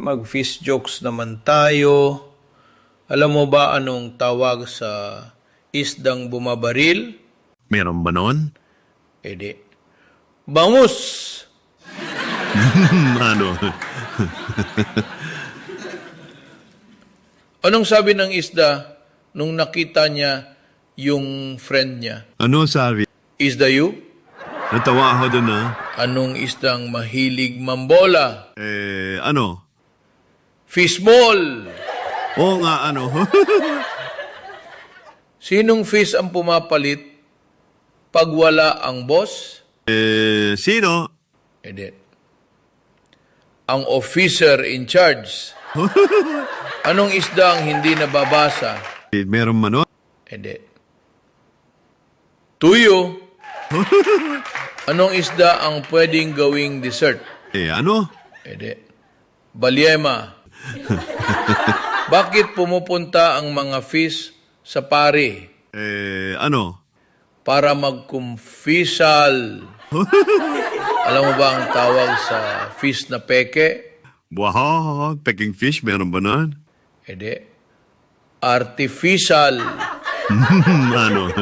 Mag-fish jokes naman tayo. Alam mo ba anong tawag sa isdang bumabaril? Meron ba nun? Edi, bangus! Ano? Anong sabi ng isda nung nakita niya yung friend niya? Ano sabi? Isda you? Natawa ako dun Anong isdang mahilig mambola? Ano? Fishball! Oo nga, ano? Sinong fish ang pumapalit pag wala ang boss? Sino? Edi, ang officer in charge. Anong isda ang hindi nababasa? Meron man nun? Edi, tuyo. Anong isda ang pwedeng gawing dessert? Ano? Edi, balyema. Bakit pumupunta ang mga fish sa pari? Ano? Para mag-confisal. Alam mo ba ang tawag sa fish na peke? Wow, pecking fish, meron ba nun? Edi, artificial. Ano?